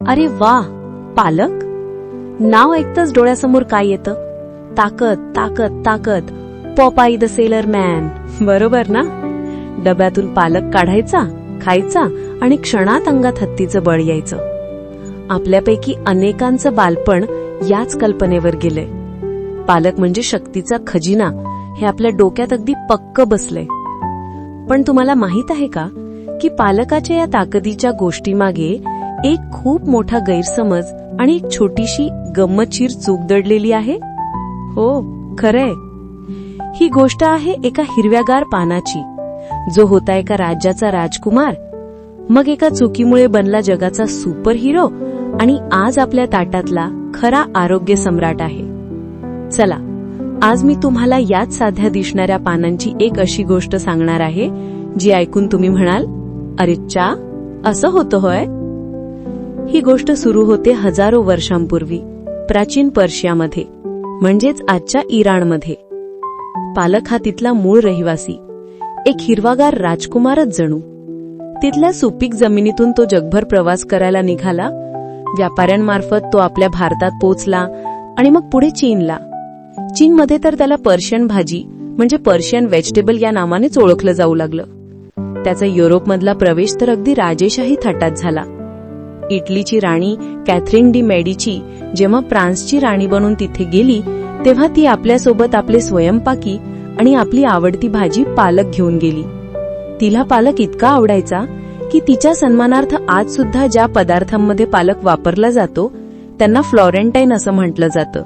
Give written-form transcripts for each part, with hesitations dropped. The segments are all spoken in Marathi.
अरे वा, पालक. नाव ऐकताच डोळ्यासमोर काय येतं? ताकद ताकद ताकद. पॉपाई द सेलर मॅन, बरोबर ना? डब्यातून पालक काढायचा, खायचा आणि क्षणात अंगात हत्तीचं बळ यायचं. आपल्यापैकी अनेकांचं बालपण याच कल्पनेवर गेलंय. पालक म्हणजे शक्तीचा खजिना हे आपल्या डोक्यात अगदी पक्क बसलंय. पण तुम्हाला माहित आहे का की पालकाच्या या ताकदीच्या गोष्टीमागे एक खूप मोठा गैरसमज आणि एक छोटीशी गंमतशीर चूक दडलेली आहे? हो, खरंय. ही गोष्ट आहे एका हिरव्यागार पानाची, जो होता एका राज्याचा राजकुमार, मग एका चुकीमुळे बनला जगाचा सुपर हिरो आणि आज आपल्या ताटातला खरा आरोग्य सम्राट आहे. चला, आज मी तुम्हाला याच साध्या दिसणाऱ्या पानांची एक अशी गोष्ट सांगणार आहे जी ऐकून तुम्ही म्हणाल, अरे चा, असं होतं होय? ही गोष्ट सुरू होते हजारो वर्षांपूर्वी प्राचीन पर्शियामध्ये, म्हणजेच आजच्या इराणमध्ये. पालक हा तिथला मूळ रहिवासी, एक हिरवागार राजकुमारच जणू. तिथल्या सुपीक जमिनीतून तो जगभर प्रवास करायला निघाला. व्यापाऱ्यांमार्फत तो आपल्या भारतात पोचला आणि मग पुढे चीनला. चीनमध्ये तर त्याला पर्शियन भाजी म्हणजे पर्शियन व्हेजिटेबल या नावानेच ओळखलं जाऊ लागलं. त्याचा युरोपमधला प्रवेश तर अगदी राजेशाही थाटात झाला. इटलीची राणी कॅथरीन डी मेडिची जेव्हा फ्रान्सची राणी बनून तिथे गेली, तेव्हा ती आपल्यासोबत आपले स्वयंपाकी आणि आपली आवडती भाजी पालक घेऊन गेली. तिला पालक इतका आवडायचा की तिच्या सन्मानार्थ आज सुद्धा ज्या पदार्थांमध्ये पालक वापरला जातो त्यांना फ्लॉरेंटाईन असं म्हटलं जातं.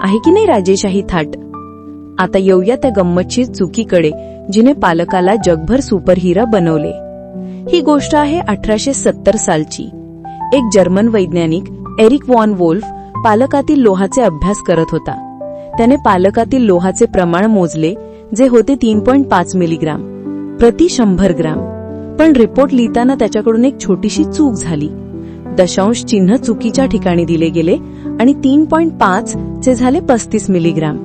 आहे की नाही राजेशाही थाट? आता येऊया त्या गंमतशीर चुकीकडे जिने पालकाला जगभर सुपरहिरो बनवले. ही गोष्ट आहे 1870 सालची. एक जर्मन वैज्ञानिक एरिक वॉन वोल्फ पालकातील लोहाचे अभ्यास करत होता. त्याने पालकातील लोहाचे प्रमाण मोजले, जे होते 3.5 मिलीग्राम प्रति 100 ग्राम. पण रिपोर्ट लिहिताना त्याच्याकडून एक छोटीशी चूक झाली. दशांश चिन्ह चुकीच्या ठिकाणी दिले गेले आणि 3.5 चे झाले 35 मिलीग्राम.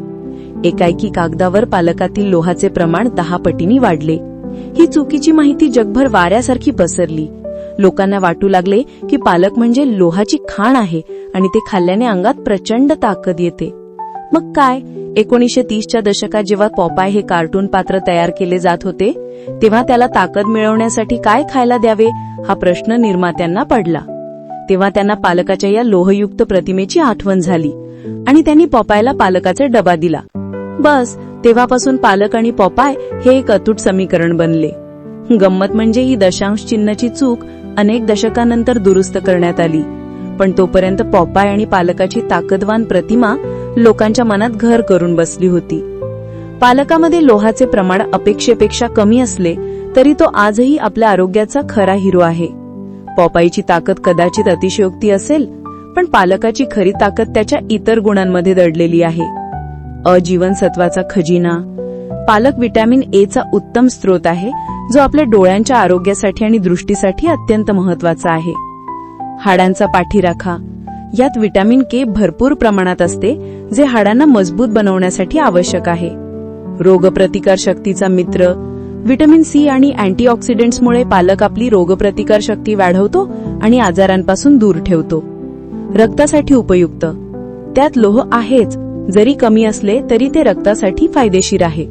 एकाएकी कागदावर पालकातील लोहाचे प्रमाण 10 पटींनी वाढले. ही चुकीची माहिती जगभर वाऱ्यासारखी पसरली. लोकांना वाटू लागले की पालक म्हणजे लोहाची खाण आहे आणि ते खाल्ल्याने अंगात प्रचंड ताकद येते. मग काय, 1930च्या दशकात जेव्हा पॉपाय हे कार्टून पात्र तयार केले जात होते, तेव्हा त्याला ताकद मिळवण्यासाठी काय खायला द्यावे हा प्रश्न निर्मात्यांना पडला. तेव्हा त्यांना पालकाच्या या लोहयुक्त प्रतिमेची आठवण झाली आणि त्यांनी पॉपायला पालकाचा डबा दिला. बस तेव्हापासून पालक आणि पॉपाय हे एक अतूट समीकरण बनले. गंमत म्हणजे ही दशांश चिन्हाची चूक अनेक दशकांनंतर दुरुस्त करण्यात आली, पण तोपर्यंत पॉपाय आणि पालकाची ताकदवान प्रतिमा लोकांच्या मनात घर करून बसली होती. पालकामध्ये लोहाचे प्रमाण अपेक्षेपेक्षा कमी असले तरी तो आजही आपल्या आरोग्याचा खरा हिरो आहे. पॉपाईची ताकद कदाचित अतिशयोक्ती असेल, पण पालकाची खरी ताकद त्याच्या इतर गुणांमध्ये दडलेली आहे. अ जीवनसत्वाचा खजिना. पालक व्हिटॅमिन ए चा उत्तम स्रोत आहे, जो आपल्या डोळ्यांच्या आरोग्यासाठी आणि दृष्टीसाठी अत्यंत महत्वाचा आहे. हाडांचा पाठीराखा. यात व्हिटॅमिन के भरपूर प्रमाणात असते, जे हाडांना मजबूत बनवण्यासाठी आवश्यक आहे. रोगप्रतिकार शक्तीचा मित्र. व्हिटॅमिन सी आणि अँटीऑक्सिडंट्समुळे पालक आपली रोगप्रतिकार शक्ती वाढवतो आणि आजारांपासून दूर ठेवतो. रक्तासाठी उपयुक्त. त्यात लोह आहेच, जरी कमी असले तरी ते रक्तासाठी फायदेशीर आहे.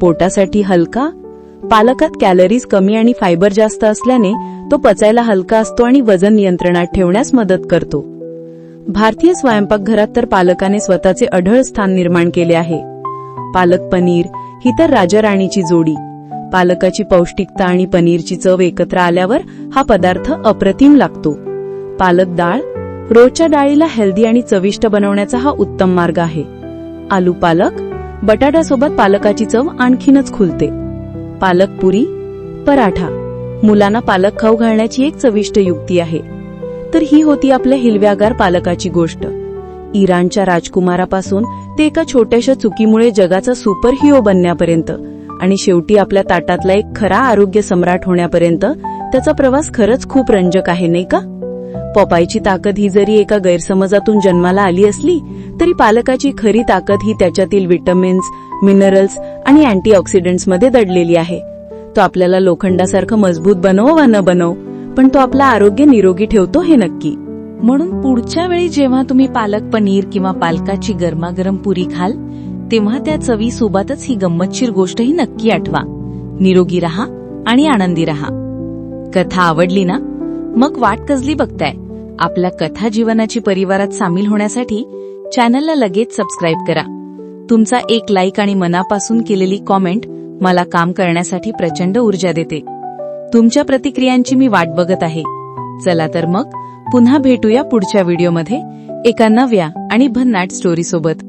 पोटासाठी हलका. पालकात कॅलरीज कमी आणि फायबर जास्त असल्याने तो पचायला हलका असतो आणि वजन नियंत्रणात ठेवण्यास मदत करतो. भारतीय स्वयंपाकघरात तर पालकाने स्वतःचे अढळ स्थान निर्माण केले आहे. पालक पनीर ही तर राजाराणीची जोडी. पालकाची पौष्टिकता आणि पनीरची चव एकत्र आल्यावर हा पदार्थ अप्रतिम लागतो. पालक डाळ. रोजच्या डाळीला हेल्दी आणि चविष्ट बनवण्याचा हा उत्तम मार्ग आहे. आलू पालक. बटाट्यासोबत पालकाची चव आणखीनच खुलते. पालक पुरी. पराठा. मुलांना पालक खाऊ घालण्याची एक चविष्ट युक्ती आहे. तर ही होती आपल्या हिरव्यागार पालकाची गोष्ट. इराणच्या राजकुमारापासून ते एका छोट्याशा चुकीमुळे जगाचा सुपर हिरो बनण्यापर्यंत आणि शेवटी आपल्या ताटातला एक खरा आरोग्य सम्राट होण्यापर्यंत त्याचा प्रवास खरंच खूप रंजक आहे, नाही का? पॉपायची ताकद ही जरी एका गैरसमजातून जन्माला आली असली तरी पालकाची खरी ताकद ही त्याच्यातील विटॅमिन्स, मिनरल्स आणि अँटीऑक्सिडंट्समध्ये दडलेली आहे. तो आपल्याला लोखंडासारखं मजबूत बनवो वा न बनव, पण तो आपलं आरोग्य निरोगी ठेवतो हे नक्की. म्हणून पुढच्या वेळी जेव्हा तुम्ही पालक पनीर किंवा पालकाची गरमागरम पुरी खाल तेव्हा त्या चवीसोबतच ही गंमतशीर गोष्टही नक्की आठवा. निरोगी रहा आणि आनंदी रहा. कथा आवडली ना? मग वाट कसली बघताय? आपल्या कथा जीवनाची परिवारात सामील होण्यासाठी चॅनलला लगेच सबस्क्राईब करा. तुमचा एक लाईक आणि मनापासून केलेली कॉमेंट मला काम करण्यासाठी प्रचंड ऊर्जा देते. तुमच्या प्रतिक्रियांची मी वाट बघत आहे. चला तर मग पुन्हा भेटूया पुढच्या व्हिडिओमध्ये एका नव्या आणि भन्नाट स्टोरीसोबत.